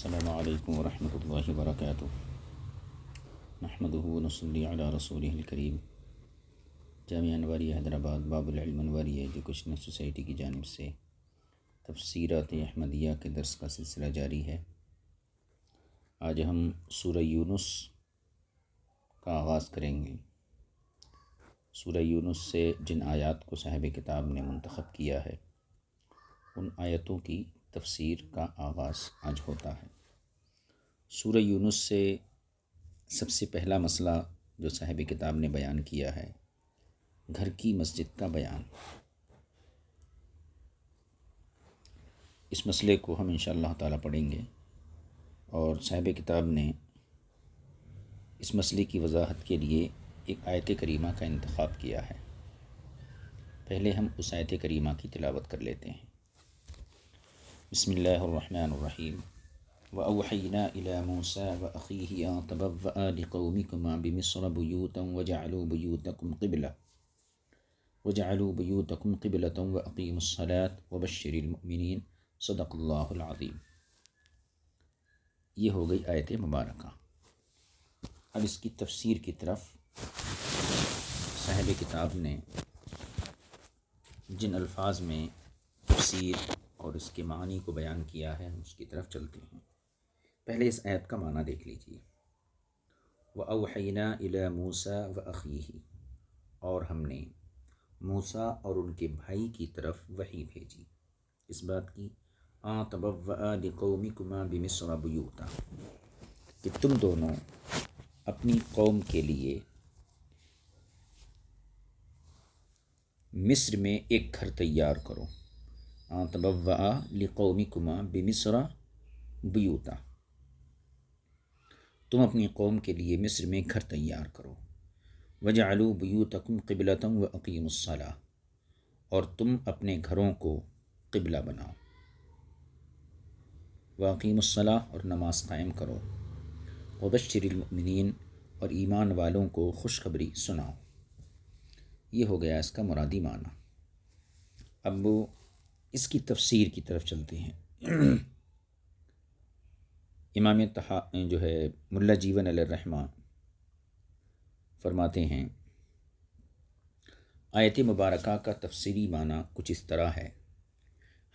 السلام علیکم ورحمۃ اللہ وبرکاتہ۔ نحمدہ ونصلی علی رسولہ الکریم۔ جامعہ انواریہ حیدرآباد باب العلم انواریہ ایجوکیشنل سوسائٹی کی جانب سے تفسیرات احمدیہ کے درس کا سلسلہ جاری ہے۔ آج ہم سورہ یونس کا آغاز کریں گے۔ سورہ یونس سے جن آیات کو صاحب کتاب نے منتخب کیا ہے ان آیتوں کی تفسیر کا آغاز آج ہوتا ہے۔ سورہ یونس سے سب سے پہلا مسئلہ جو صاحب کتاب نے بیان کیا ہے گھر کی مسجد کا بیان۔ اس مسئلے کو ہم انشاءاللہ تعالی پڑھیں گے، اور صاحب کتاب نے اس مسئلے کی وضاحت کے لیے ایک آیت کریمہ کا انتخاب کیا ہے۔ پہلے ہم اس آیت کریمہ کی تلاوت کر لیتے ہیں۔ بسم اللہ الرحمن الرحیم۔ وَأَوْحَيْنَا إِلَى مُوسَىٰ وَأَخِيهِ أَن تَبَوَّآ لِقَوْمِكُمَا بِمِصْرَ بُيُوتًا وَاجْعَلُوا بُيُوتَكُمْ قِبْلَةً وَأَقِيمُوا الصَّلَاةَ وَبَشِّرِ الْمُؤْمِنِينَ صدق اللہ العظیم۔ یہ ہو گئی آیت مبارکہ۔ اب اس کی تفسیر کی طرف صاحب کتاب نے جن الفاظ میں تفسیر اور اس کے معنی کو بیان کیا ہے ہم اس کی طرف چلتے ہیں۔ پہلے اس آیت کا معنی دیکھ لیجیے۔ وَأَوْحَيْنَا إِلَى مُوسَىٰ وَأَخِيهِ، اور ہم نے موسیٰ اور ان کے بھائی کی طرف وحی بھیجی، اس بات کی أَن تَبَوَّآ لِقَوْمِكُمَا بِمِصْرَ بُيُوتًا، کہ تم دونوں اپنی قوم کے لیے مصر میں ایک گھر تیار کرو۔ أَن تَبَوَّآ لِقَوْمِكُمَا بِمِصْرَ بُيُوتًا، تم اپنی قوم کے لیے مصر میں گھر تیار کرو۔ وَاجْعَلُوا بُيُوتَكُمْ قِبْلَةً وَأَقِيمُوا الصَّلَاةَ، اور تم اپنے گھروں کو قبلہ بناؤ۔ وَأَقِيمُوا الصَّلَاةَ، اور نماز قائم کرو۔ وَبَشِّرِ الْمُؤْمِنِينَ، اور ایمان والوں کو خوشخبری سناؤ۔ یہ ہو گیا اس کا مرادی معنی۔ اب اس کی تفسیر کی طرف چلتے ہیں۔ امام جو ہے ملا جیون علیہ الرحمہ فرماتے ہیں آیت مبارکہ کا تفسیری معنی کچھ اس طرح ہے۔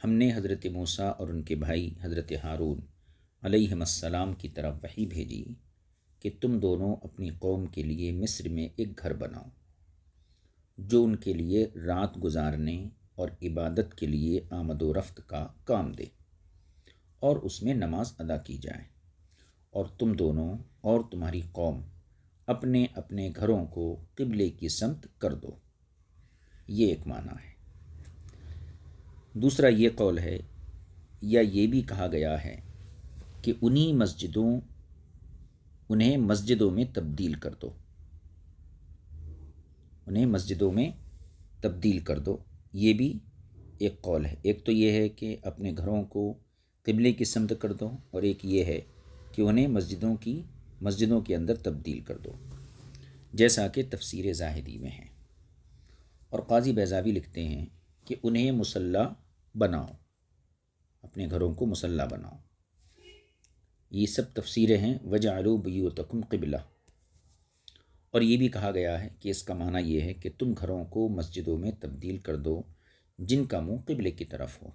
ہم نے حضرت موسیٰ اور ان کے بھائی حضرت ہارون علیہم السلام کی طرف وحی بھیجی کہ تم دونوں اپنی قوم کے لیے مصر میں ایک گھر بناؤ جو ان کے لیے رات گزارنے اور عبادت کے لیے آمد و رفت کا کام دے، اور اس میں نماز ادا کی جائے، اور تم دونوں اور تمہاری قوم اپنے اپنے گھروں کو قبلے کی سمت کر دو۔ یہ ایک معنی ہے۔ دوسرا یہ قول ہے، یا یہ بھی کہا گیا ہے کہ انہیں مسجدوں میں تبدیل کر دو۔ انہیں مسجدوں میں تبدیل کر دو، یہ بھی ایک قول ہے۔ ایک تو یہ ہے کہ اپنے گھروں کو قبلے کی سمت کر دو، اور ایک یہ ہے کہ انہیں مسجدوں کے اندر تبدیل کر دو، جیسا کہ تفسیر زاہدی میں ہے۔ اور قاضی بیضاوی لکھتے ہیں کہ انہیں مصلی بناؤ، اپنے گھروں کو مصلی بناؤ۔ یہ سب تفسیریں ہیں۔ وَجَعَلُوا بُيُوتَكُمْ قِبْلَةً، اور یہ بھی کہا گیا ہے کہ اس کا معنی یہ ہے کہ تم گھروں کو مسجدوں میں تبدیل کر دو جن کا منہ قبلے کی طرف ہو۔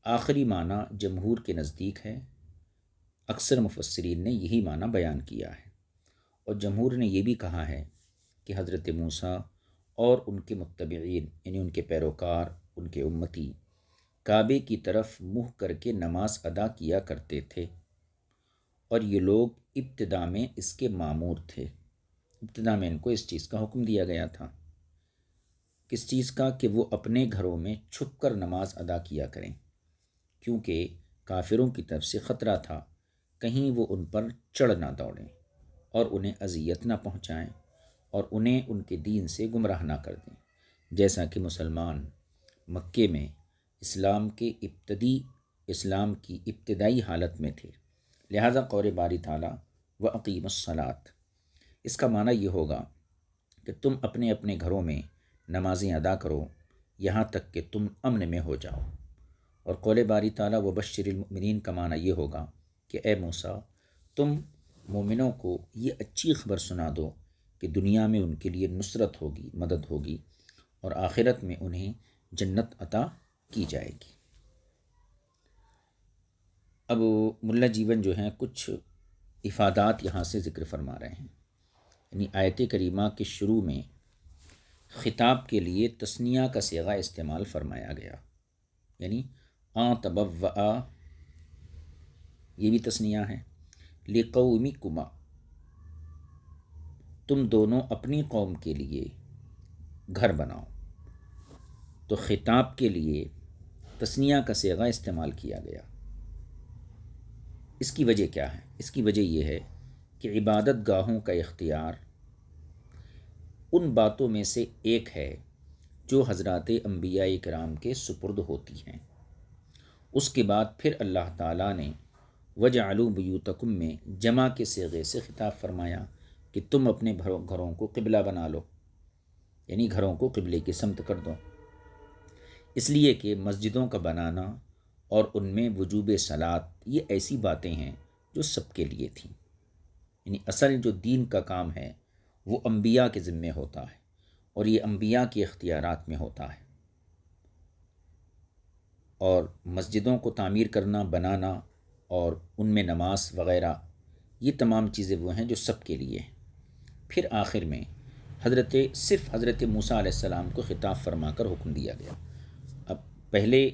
آخری معنی جمہور کے نزدیک ہے۔ اکثر مفسرین نے یہی معنی بیان کیا ہے، اور جمہور نے یہ بھی کہا ہے کہ حضرت موسیٰ اور ان کے متبعین، یعنی ان کے پیروکار، ان کے امتی، کعبے کی طرف منہ کر کے نماز ادا کیا کرتے تھے، اور یہ لوگ ابتدا میں اس کے مامور تھے۔ ابتدا میں ان کو اس چیز کا حکم دیا گیا تھا۔ کس چیز کا؟ کہ وہ اپنے گھروں میں چھپ کر نماز ادا کیا کریں، کیونکہ کافروں کی طرف سے خطرہ تھا کہیں وہ ان پر چڑھ نہ دوڑیں اور انہیں اذیت نہ پہنچائیں اور انہیں ان کے دین سے گمراہ نہ کر دیں، جیسا کہ مسلمان مکے میں اسلام کی ابتدائی حالت میں تھے۔ لہذا قول باری تعالیٰ وَأَقِيمُوا الصَّلَاةَ، اس کا معنی یہ ہوگا کہ تم اپنے اپنے گھروں میں نمازیں ادا کرو یہاں تک کہ تم امن میں ہو جاؤ۔ اور قول باری تعالیٰ وَبَشِّرِ الْمُؤْمِنِينَ کا معنی یہ ہوگا کہ اے موسیٰ تم مومنوں کو یہ اچھی خبر سنا دو کہ دنیا میں ان کے لیے نصرت ہوگی، مدد ہوگی، اور آخرت میں انہیں جنت عطا کی جائے گی۔ اب ملا جیون جو ہیں کچھ افادات یہاں سے ذکر فرما رہے ہیں، یعنی آیت کریمہ کے شروع میں خطاب کے لیے تثنیہ کا صیغہ استعمال فرمایا گیا، یعنی تبوّأ یہ بھی تثنیہ ہے، لقومکما تم دونوں اپنی قوم کے لیے گھر بناؤ۔ تو خطاب کے لیے تثنیہ کا صیغہ استعمال کیا گیا۔ اس کی وجہ کیا ہے؟ اس کی وجہ یہ ہے کہ عبادت گاہوں کا اختیار ان باتوں میں سے ایک ہے جو حضرات انبیاء کرام کے سپرد ہوتی ہیں۔ اس کے بعد پھر اللہ تعالیٰ نے وَجَعَلُوا بُيُوتَكُم میں جمع کے صیغے سے خطاب فرمایا کہ تم اپنے گھروں کو قبلہ بنا لو، یعنی گھروں کو قبلے کی سمت کر دو، اس لیے کہ مسجدوں کا بنانا اور ان میں وجوب صلاۃ یہ ایسی باتیں ہیں جو سب کے لیے تھیں، یعنی اصل جو دین کا کام ہے وہ انبیاء کے ذمے ہوتا ہے اور یہ انبیاء کے اختیارات میں ہوتا ہے، اور مسجدوں کو تعمیر کرنا، بنانا اور ان میں نماز وغیرہ یہ تمام چیزیں وہ ہیں جو سب کے لیے ہیں۔ پھر آخر میں صرف حضرت موسیٰ علیہ السلام کو خطاب فرما کر حکم دیا گیا۔ اب پہلے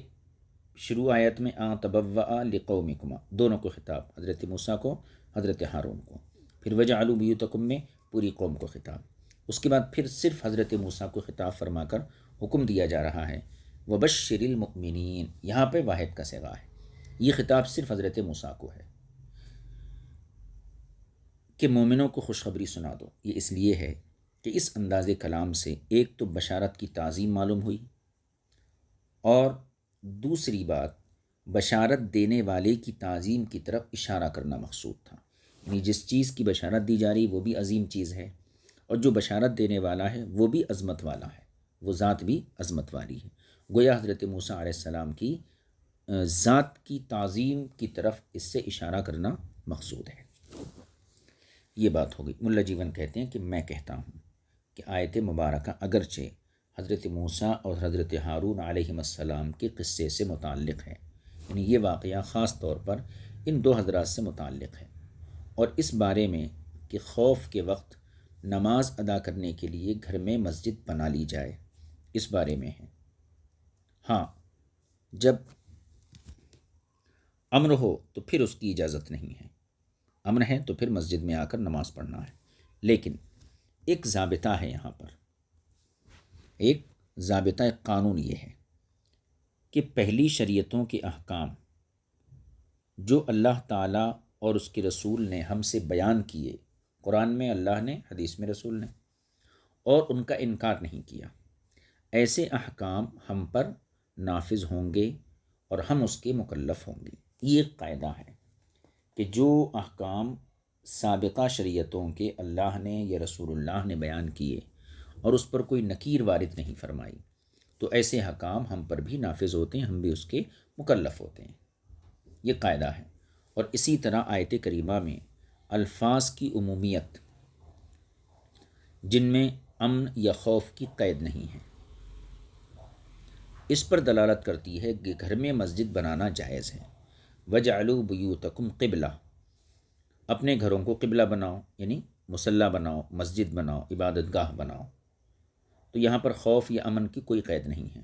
شروع آیت میں تبوّأ لقومکما دونوں کو خطاب، حضرت موسیٰ کو، حضرت ہارون کو، پھر وجعلوا بیوتکم میں پوری قوم کو خطاب، اس کے بعد پھر صرف حضرت موسیٰ کو خطاب فرما کر حکم دیا جا رہا ہے وبشر المؤمنین، یہاں پہ واحد کا صیغہ ہے، یہ خطاب صرف حضرت موسیٰ کو ہے کہ مومنوں کو خوشخبری سنا دو۔ یہ اس لیے ہے کہ اس انداز کلام سے ایک تو بشارت کی تعظیم معلوم ہوئی، اور دوسری بات بشارت دینے والے کی تعظیم کی طرف اشارہ کرنا مقصود تھا، یعنی جس چیز کی بشارت دی جا رہی وہ بھی عظیم چیز ہے، اور جو بشارت دینے والا ہے وہ بھی عظمت والا ہے، وہ ذات بھی عظمت والی ہے۔ گویا حضرت موسیٰ علیہ السلام کی ذات کی تعظیم کی طرف اس سے اشارہ کرنا مقصود ہے۔ یہ بات ہو گئی۔ ملا جیون کہتے ہیں کہ میں کہتا ہوں کہ آیت مبارکہ اگرچہ حضرت موسیٰ اور حضرت ہارون علیہ السلام کے قصے سے متعلق ہے، یعنی یہ واقعہ خاص طور پر ان دو حضرات سے متعلق ہے، اور اس بارے میں کہ خوف کے وقت نماز ادا کرنے کے لیے گھر میں مسجد بنا لی جائے، اس بارے میں ہے۔ ہاں، جب امر ہو تو پھر اس کی اجازت نہیں ہے، امر ہے تو پھر مسجد میں آ کر نماز پڑھنا ہے، لیکن ایک ضابطہ ہے یہاں پر، ایک ضابطہ، ایک قانون یہ ہے کہ پہلی شریعتوں کے احکام جو اللہ تعالیٰ اور اس کے رسول نے ہم سے بیان کیے، قرآن میں اللہ نے، حدیث میں رسول نے، اور ان کا انکار نہیں کیا، ایسے احکام ہم پر نافذ ہوں گے اور ہم اس کے مکلف ہوں گے۔ یہ ایک قاعدہ ہے کہ جو احکام سابقہ شریعتوں کے اللہ نے یا رسول اللہ نے بیان کیے اور اس پر کوئی نکیر وارد نہیں فرمائی، تو ایسے احکام ہم پر بھی نافذ ہوتے ہیں، ہم بھی اس کے مکلف ہوتے ہیں، یہ قاعدہ ہے۔ اور اسی طرح آیت کریمہ میں الفاظ کی عمومیت جن میں امن یا خوف کی قید نہیں ہے، اس پر دلالت کرتی ہے کہ گھر میں مسجد بنانا جائز ہے۔ وَجَعَلُوا بُيُوتَكُمْ قِبْلَةً، اپنے گھروں کو قبلہ بناؤ، یعنی مصلی بناؤ، مسجد بناؤ، عبادت گاہ بناؤ، تو یہاں پر خوف یا امن کی کوئی قید نہیں ہے۔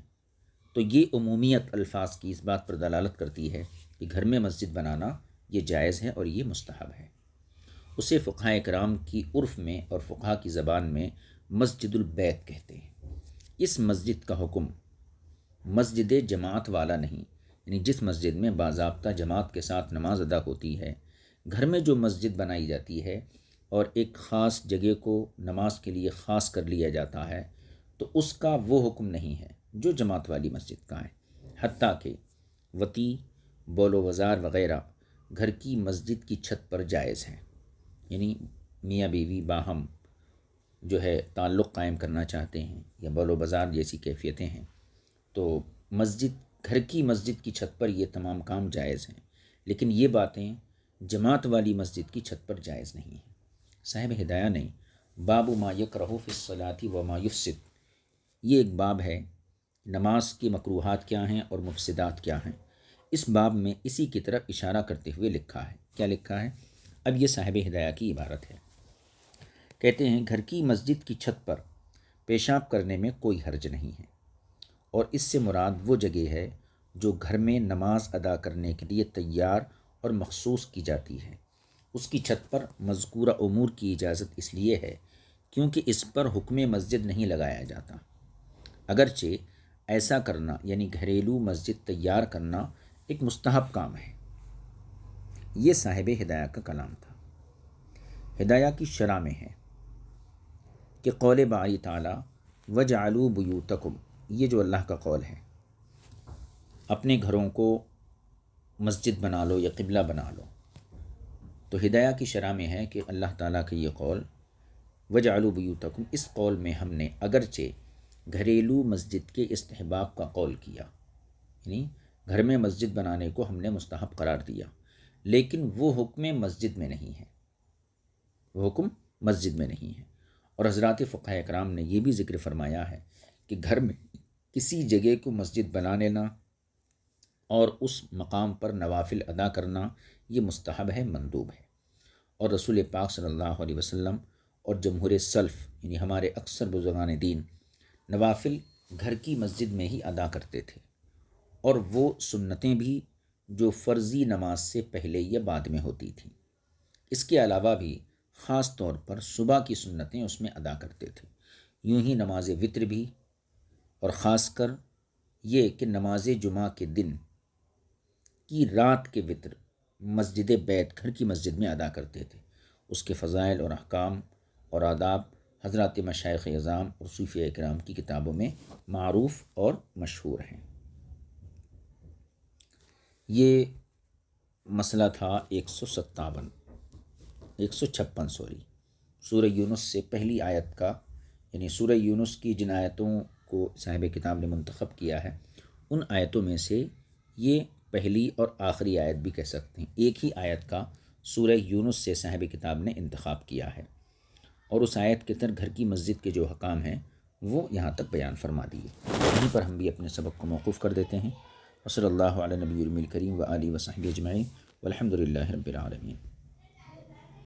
تو یہ عمومیت الفاظ کی اس بات پر دلالت کرتی ہے کہ گھر میں مسجد بنانا یہ جائز ہے اور یہ مستحب ہے۔ اسے فقہاء کرام کی عرف میں اور فقہاء کی زبان میں مسجد البیت کہتے ہیں۔ اس مسجد کا حکم مسجد جماعت والا نہیں، یعنی جس مسجد میں باضابطہ جماعت کے ساتھ نماز ادا ہوتی ہے، گھر میں جو مسجد بنائی جاتی ہے اور ایک خاص جگہ کو نماز کے لیے خاص کر لیا جاتا ہے، تو اس کا وہ حکم نہیں ہے جو جماعت والی مسجد کا ہے، حتیٰ کہ وطی، بول و وزار وغیرہ گھر کی مسجد کی چھت پر جائز ہیں، یعنی میاں بیوی باہم جو ہے تعلق قائم کرنا چاہتے ہیں یا بول و بازار جیسی کیفیتیں ہیں، تو گھر کی مسجد کی چھت پر یہ تمام کام جائز ہیں۔ لیکن یہ باتیں جماعت والی مسجد کی چھت پر جائز نہیں ہے۔ صاحب ہدایہ نے باب ما یکرہ فی الصلاۃ و ما یفسد، یہ ایک باب ہے نماز کی مکروہات کیا ہیں اور مفسدات کیا ہیں، اس باب میں اسی کی طرف اشارہ کرتے ہوئے لکھا ہے۔ کیا لکھا ہے؟ اب یہ صاحب ہدایہ کی عبارت ہے۔ کہتے ہیں گھر کی مسجد کی چھت پر پیشاب کرنے میں کوئی حرج نہیں ہے، اور اس سے مراد وہ جگہ ہے جو گھر میں نماز ادا کرنے کے لیے تیار اور مخصوص کی جاتی ہے۔ اس کی چھت پر مذکورہ امور کی اجازت اس لیے ہے کیونکہ اس پر حکم مسجد نہیں لگایا جاتا، اگرچہ ایسا کرنا یعنی گھریلو مسجد تیار کرنا ایک مستحب کام ہے۔ یہ صاحب ہدایہ کا کلام تھا۔ ہدایہ کی شرح میں ہے کہ قول باری تعالیٰ وَجْعَلُوا بُيُوتَكُمْ، یہ جو اللہ کا قول ہے، اپنے گھروں کو مسجد بنا لو یا قبلہ بنا لو، تو ہدایہ کی شرح میں ہے کہ اللہ تعالیٰ کا یہ قول وَجْعَلُوا بُيُوتَكُمْ، اس قول میں ہم نے اگرچہ گھریلو مسجد کے استحباب کا قول کیا، یعنی گھر میں مسجد بنانے کو ہم نے مستحب قرار دیا، لیکن وہ حکم مسجد میں نہیں ہے، وہ حکم مسجد میں نہیں ہے۔ اور حضرات فقہاء کرام نے یہ بھی ذکر فرمایا ہے کہ گھر میں کسی جگہ کو مسجد بنا لینا اور اس مقام پر نوافل ادا کرنا یہ مستحب ہے، مندوب ہے۔ اور رسول پاک صلی اللہ علیہ وسلم اور جمہور سلف یعنی ہمارے اکثر بزرگان دین نوافل گھر کی مسجد میں ہی ادا کرتے تھے، اور وہ سنتیں بھی جو فرضی نماز سے پہلے یا بعد میں ہوتی تھیں۔ اس کے علاوہ بھی خاص طور پر صبح کی سنتیں اس میں ادا کرتے تھے۔ یوں ہی نماز وتر بھی، اور خاص کر یہ کہ نماز جمعہ کے دن کی رات کے وتر مسجد بیت گھر کی مسجد میں ادا کرتے تھے۔ اس کے فضائل اور احکام اور آداب حضرات مشائخ اعظام اور صوفیاء کرام کی کتابوں میں معروف اور مشہور ہیں۔ یہ مسئلہ تھا 156 سورہ یونس سے پہلی آیت کا، یعنی سورہ یونس کی جن آیتوں کو صاحب کتاب نے منتخب کیا ہے ان آیتوں میں سے یہ پہلی اور آخری آیت بھی کہہ سکتے ہیں۔ ایک ہی آیت کا سورہ یونس سے صاحب کتاب نے انتخاب کیا ہے، اور اس آیت کے تحت گھر کی مسجد کے جو حکام ہیں وہ یہاں تک بیان فرما دیے۔ یہیں پر ہم بھی اپنے سبق کو موقوف کر دیتے ہیں۔ وصلی اللہ علی نبی الکریم و آلہ و صحبہ اجمعین والحمد للہ رب العالمین۔